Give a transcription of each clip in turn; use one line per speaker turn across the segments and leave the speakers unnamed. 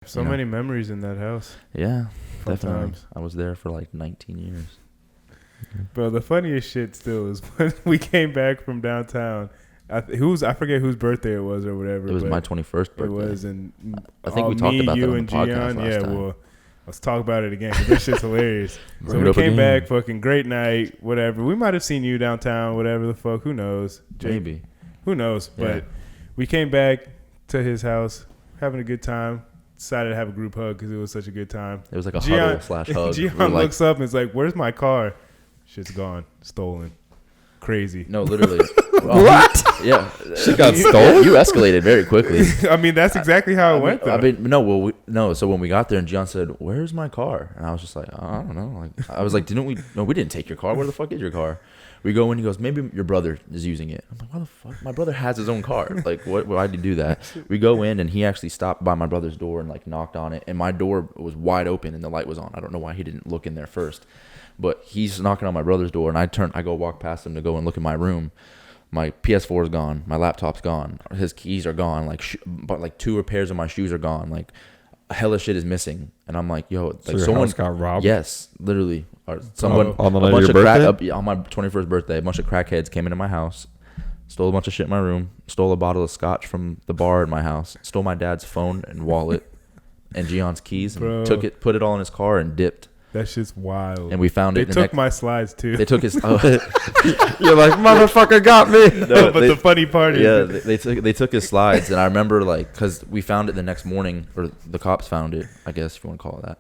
So many memories in that house.
Yeah,
Fun
definitely.
times.
I was there for like 19 years.
Bro, the funniest shit still is when we came back from downtown. I forget whose birthday it was or whatever.
It was my 21st birthday.
It was, and
I think we talked about that on the podcast last time.
Well, let's talk about it again because that shit's hilarious. So
Bring it
we
up
came
again.
back, fucking great night, whatever. We might have seen you downtown, whatever the fuck. Who knows?
Maybe.
Who knows?
Yeah.
But we came back to his house, having a good time. Decided to have a group hug because it was such a good time.
It was like a huddle/hug.
Gian looks up and is like, "Where's my car?" Shit's gone, stolen, crazy.
No, literally.
What?
Yeah,
She got stolen?
You escalated very quickly.
I mean, that's exactly how it went. Though.
I mean, no. Well, no. So when we got there, and Gian said, "Where's my car?" And I was just like, "I don't know." Like, I was like, "Didn't we? No, we didn't take your car. Where the fuck is your car?" We go in. He goes, "Maybe your brother is using it." I'm like, "Why the fuck? My brother has his own car. Like, what? Why'd you do that?" We go in, and he actually stopped by my brother's door and like knocked on it, and my door was wide open, and the light was on. I don't know why he didn't look in there first, but he's knocking on my brother's door, and I go walk past him to go and look in my room. My PS4 is gone. My laptop's gone. His keys are gone. But like 2 pairs of my shoes are gone. Like, hella shit is missing. And I'm like, yo, like
So your
someone
house got robbed?
Yes, literally. Or someone
on the
a
night
bunch
of
of
your
crack
birthday?
on my 21st birthday. A bunch of crackheads came into my house, stole a bunch of shit in my room, stole a bottle of scotch from the bar in my house, stole my dad's phone and wallet, and Gian's keys, and
Bro.
took it, put it all in his car, and dipped.
That shit's wild.
And we found
They
it.
took my slides too.
They took his.
You're like, motherfucker got me.
No, but the funny part is,
Yeah, they took his slides, and I remember like because we found it the next morning, or the cops found it, I guess if you want to call it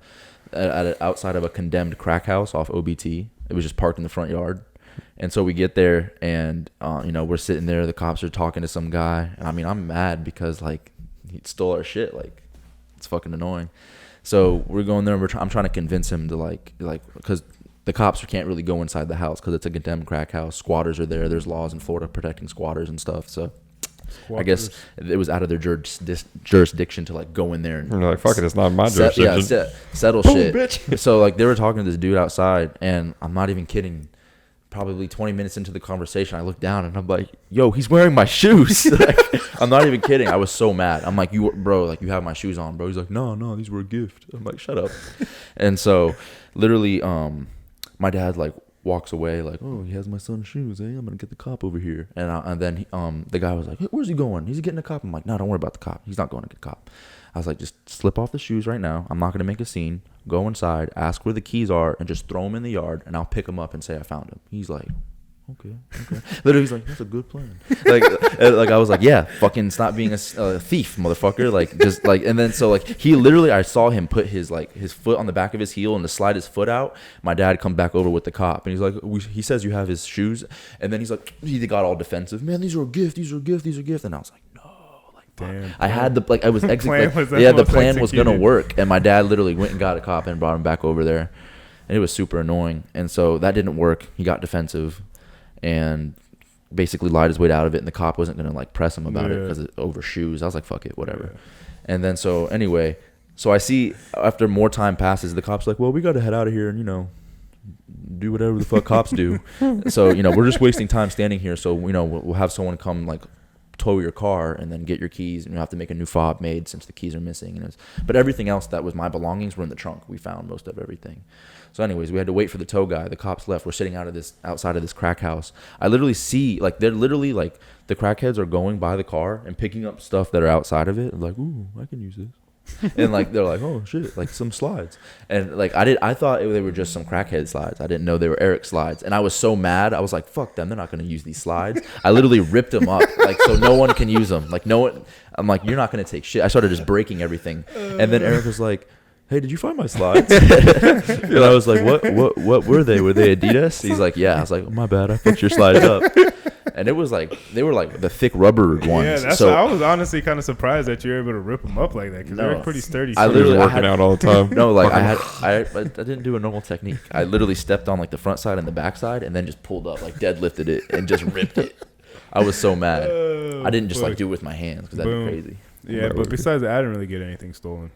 that, outside of a condemned crack house off OBT. It was just parked in the front yard, and so we get there, and we're sitting there. The cops are talking to some guy, and I mean I'm mad because like he stole our shit. Like it's fucking annoying. So we're going there, and I'm trying to convince him to like because the cops can't really go inside the house because it's a condemned crack house. Squatters are there. There's laws in Florida protecting squatters and stuff. So I guess it was out of their jurisdiction to like go in there and
You're like, fuck it, it's not my jurisdiction.
settle
Boom,
shit.
bitch.
So like they were talking to this dude outside, and I'm not even kidding. Probably 20 minutes into the conversation, I look down and I'm like, "Yo, he's wearing my shoes." Like, I'm not even kidding. I was so mad. I'm like, "Bro, like you have my shoes on, bro." He's like, "No, these were a gift." I'm like, "Shut up." And so, literally, my dad like walks away, like, "Oh, he has my son's shoes. Hey, I'm gonna get the cop over here." And then the guy was like, "Hey, where's he going? He's getting a cop." I'm like, "No, don't worry about the cop. He's not going to get a cop." I was like, "Just slip off the shoes right now. I'm not gonna make a scene. Go inside, ask where the keys are, and just throw them in the yard, and I'll pick them up and say I found them." He's like, okay. Literally, he's like, "That's a good plan." Like I was like, "Yeah, fucking stop being a thief, motherfucker." Like, just like, and then so like he literally, I saw him put his foot on the back of his heel and to slide his foot out. My dad comes back over with the cop, and he's like, he says you have his shoes, and then he's like, he got all defensive. "Man, these are a gift. These are a gift. These are a gift." And I was like, "No."
Damn,
I had I was executing.
was
The plan
almost
was gonna
executed.
work, and my dad literally went and got a cop and brought him back over there, and it was super annoying. And so that didn't work. He got defensive, and basically lied his way out of it. And the cop wasn't gonna like press him about it because over shoes. I was like, "Fuck it, whatever."
Yeah.
And then so anyway, so I see after more time passes, the cop's like, "Well, we got to head out of here and do whatever the fuck cops do." So we're just wasting time standing here. So we'll have someone come like tow your car and then get your keys, and you have to make a new fob made since the keys are missing. But everything else that was my belongings were in the trunk. We found most of everything. So anyways, we had to wait for the tow guy. The cops left. We're sitting outside of this crack house. I literally see they're literally like the crackheads are going by the car and picking up stuff that are outside of it. I'm like, "Ooh, I can use this." And like they're like, "Oh shit," like some slides. And like I thought they were just some crackhead slides. I didn't know they were Eric slides. And I was so mad. I was like, "Fuck them, they're not gonna use these slides." I literally ripped them up like so no one can use them. Like no one. I'm like, "You're not gonna take shit." I started just breaking everything. And then Eric was like, "Hey, did you find my slides?" And I was like, what were they? Were they Adidas? He's like, "Yeah." I was like, "Oh, my bad, I fucked your slides up." And it was like they were like the thick rubber ones.
Yeah, I was honestly kind of surprised that you were able to rip them up like that because they're pretty sturdy.
I literally
working out all the time.
No, like I didn't do a normal technique. I literally stepped on like the front side and the back side and then just pulled up, like deadlifted it and just ripped it. I was so mad. I didn't just like do it with my hands because that'd be crazy.
Yeah, but besides that, I didn't really get anything stolen.